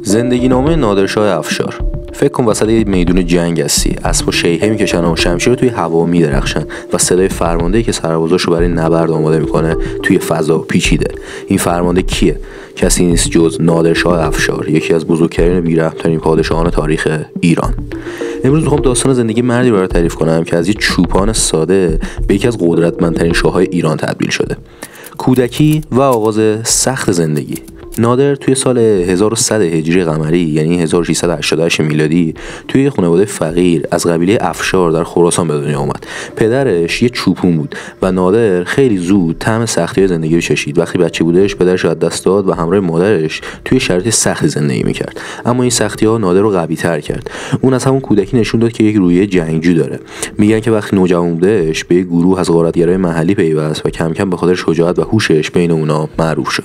زندگی نامه نادرشاه افشار. فکر کن وسط یه میدون جنگ هستی، اسب و شیهه میکشن و شمشیر توی هوا میدرخشن و صدای فرماندهی که سربازاشو برای نبرد آماده میکنه توی فضا پیچیده. این فرمانده کیه؟ کسی نیست جز نادرشاه افشار، یکی از بزرگترین و بی‌رحم‌ترین پادشاهان تاریخ ایران. امروز میخوام داستان زندگی مردی رو تعریف کنم که از یه چوپان ساده به یکی از قدرتمندترین شاه‌های ایران تبدیل شده. کودکی و آغاز سخت زندگی. نادر توی سال 1100 هجری قمری یعنی 1688 میلادی توی یه خانواده فقیر از قبیله افشار در خراسان به دنیا اومد. پدرش یه چوپون بود و نادر خیلی زود طعم سختی‌های زندگی رو چشید. وقتی بچه بودش پدرش رو از دست داد و همراه مادرش توی شرایط سخت زندگی میکرد. اما این سختی‌ها نادر رو قوی‌تر کرد. اون از همون کودکی نشون داد که یک روحیه جنگجو داره. میگن که وقتی نوجوان بودش به یک گروه از غارتگرای محلی پیوست و کم کم به خاطر شجاعت و هوشش بین اونا معروف شد.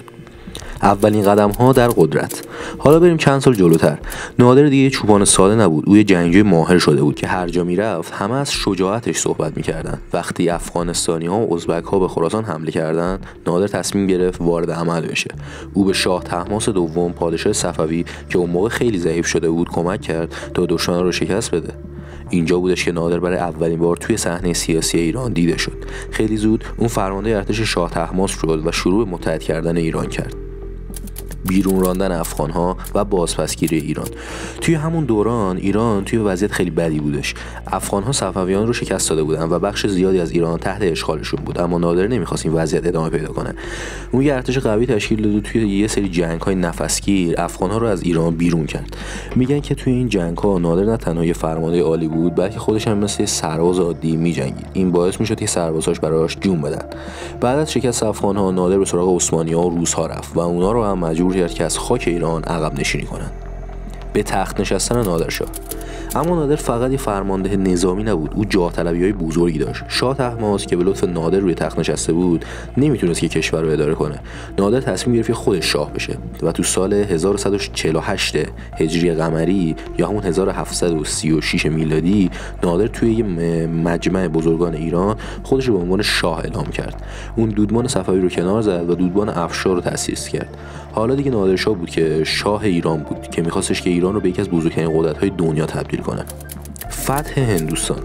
اولین قدم ها در قدرت. حالا بریم چند سال جلوتر. نادر دیگه چوپان ساده نبود، او یه جنگجوی ماهر شده بود که هر جا میرفت همه از شجاعتش صحبت میکردن. وقتی افغانستانی ها و ازبک ها به خراسان حمله کردن، نادر تصمیم گرفت وارد عمل بشه. او به شاه طهماسپ دوم پادشاه صفوی که اون موقع خیلی ضعیف شده بود کمک کرد تا دشمنان رو شکست بده. اینجا بودش که نادر برای اولین بار توی صحنه سیاسی ایران دیده شد. خیلی زود اون فرمانده ارتش شاه طهماسپ شد و شروع به متحد کردن ایران کرد، بیرون راندن افغان‌ها و بازپسگیری ایران. توی همون دوران ایران توی وضعیت خیلی بدی بودش. افغان‌ها صفویان رو شکست داده بودن و بخش زیادی از ایران تحت اشغالشون بود، اما نادر نمی‌خواست این وضعیت ادامه پیدا کنه. اون یه ارتش قوی تشکیل داد و توی یه سری جنگ‌های نفسگیر افغان‌ها رو از ایران بیرون کرد. میگن که توی این جنگ‌ها نادر نه تنها یه فرمانده عالی بود، بلکه خودش هم مثل سرباز عادی می‌جنگید. این باعث می‌شد که سربازاش براش جون بدن. بعد از شکست افغان‌ها نادر به سراغ عثمانی‌ها و روس‌ها رفت و اونا رو هم مجبور کرد که از خاک ایران عقب نشینی کنند. به تخت نشستن نادرشاه. اما نادر فقط یه فرمانده نظامی نبود، او جاه طلبی‌های بزرگی داشت. شاه طهماسپ که به لطف نادر روی تخت نشسته بود نمیتونست که کشور رو اداره کنه. نادر تصمیم گرفت خودش شاه بشه و تو سال 1148 هجری قمری یا همون 1736 میلادی نادر توی یه مجمع بزرگان ایران خودش رو به عنوان شاه اعلام کرد. اون دودمان صفوی رو کنار زد و دودمان افشار رو تأسیس کرد. حالا دیگه نادرشاه بود که شاه ایران بود که می‌خواستش که ایران رو به یکی از بزرگترین قدرت‌های دنیا تبدیل کنه. فتح هندوستان.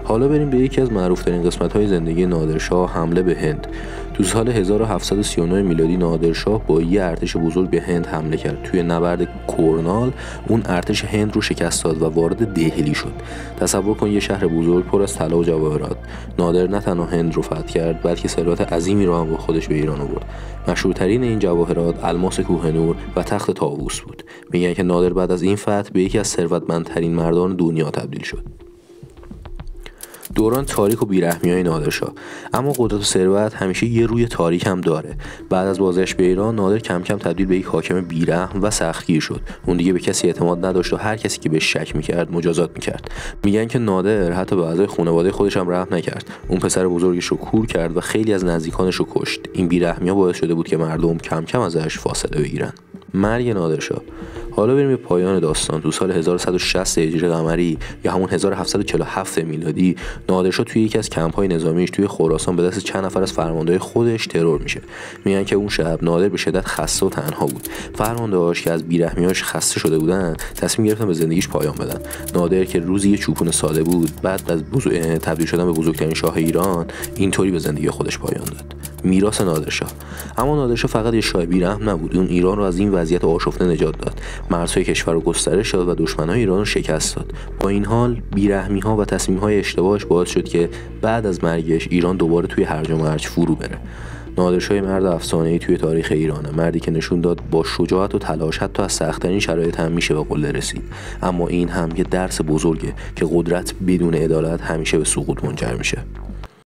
حالا بریم به یکی از معروف‌ترین قسمت‌های زندگی نادرشاه، حمله به هند. تو سال 1739 میلادی نادرشاه با یه ارتش بزرگ به هند حمله کرد. توی نبرد کورنال اون ارتش هند رو شکست داد و وارد دهلی شد. تصور کن یه شهر بزرگ پر از طلا و جواهرات. نادر نه تنها هند رو فتح کرد بلکه ثروت عظیمی رو هم با خودش به ایران آورد. مشهورترین این جواهرات الماس کوهنور و تخت طاووس بود. میگن که نادر بعد از این فتح به یکی از ثروتمندترین مردان دنیا تبدیل شد. دوران تاریک و بیرحمی‌های نادرشاه. اما قدرت و ثروت همیشه یه روی تاریک هم داره. بعد از بازگشت به ایران نادر کم کم تبدیل به یک حاکم بیرحم و سختگیر شد. اون دیگه به کسی اعتماد نداشت و هر کسی که بهش شک می‌کرد مجازات می‌کرد. میگن که نادر حتی به اعضای خانواده خودش هم رحم نکرد. اون پسر بزرگش رو کور کرد و خیلی از نزدیکانش رو کشت. این بیرحمی‌ها باعث شده بود که مردم کم کم ازش فاصله بگیرن. مرگ نادرشاه. حالا بریم به پایان داستان. تو سال 1160 هجری قمری یا همون 1747 میلادی نادرشاه توی یکی از کمپ‌های نظامیش توی خراسان به دست چند نفر از فرمانده‌های خودش ترور میشه. میگن که اون شب نادر به شدت خسته و تنها بود. فرمانده‌هاش که از بیرحمی‌هاش خسته شده بودن تصمیم گرفتن به زندگیش پایان بدن. نادر که روزی یه چوپون ساده بود بعد از تبدیل شدن به بزرگترین شاه ایران اینطوری به زندگی خودش پایان داد. میراث نادرشاه. اما نادرشاه فقط یه شاه بیرحم نبود، اون ایران رو از این وضعیت آشفته نجات داد. مرزهای کشور رو گسترش داد و دشمنان ایران رو شکست داد. با این حال بیرحمی‌ها و تصمیم‌های اشتباهش باعث شد که بعد از مرگش ایران دوباره توی هرج و مرج فرو بره. نادرشاه مرد افسانه‌ای توی تاریخ ایرانه، مردی که نشون داد با شجاعت و تلاش حتی از سخت‌ترین شرایط هم میشه به قله رسید. اما این هم یه درس بزرگه که قدرت بدون عدالت همیشه به سقوط منجر میشه.